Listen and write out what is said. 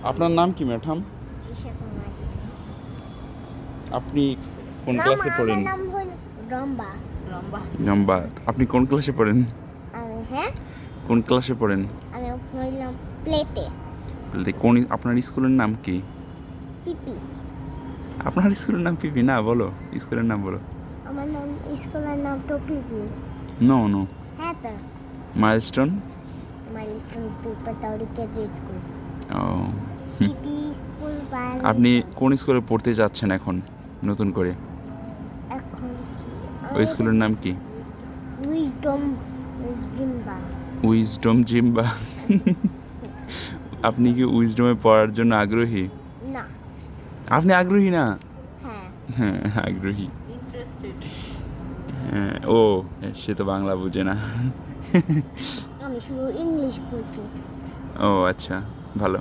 আপনার নাম কি ম্যাডাম? ঈশা কুমারী। আপনি কোন না, ক্লাসে মা, পড়েন? আমার নাম হলো রম্বা। রম্বা। নাম্বার। আপনি কোন ক্লাসে পড়েন? হ্যাঁ, কোন ক্লাসে পড়েন? আমি হইলাম প্লেটে। বলতে কোন আপনার স্কুলের নাম কি? পিপি। আপনার স্কুলের নাম পিপি না? বলো স্কুলের নাম বলো। আমার নাম স্কুলের নাম তো পিপি। No no. হ্যাঁ তো, মাইলস্টোন। মাইলস্টোন পিপাতাউরি কেজি স্কুল। ও পিপি স্কুল আপনি মাইলস্টোন। কোন স্কুলে পড়তে যাচ্ছেন এখন নতুন করে? এখন ওই স্কুলের নাম কি? উইজডম জিম্বা। উইজডম জিম্বা। আপনি কি উইজডমে পড়ার জন্য আগ্রহী? না। আপনি আগ্রহী না? হ্যাঁ, হ্যাঁ আগ্রহী। ইন্টারেস্টেড। হ্যাঁ ও সে তো বাংলা বুঝে না। আমি শুধু ইংলিশ বলছি। ও আচ্ছা ভালো।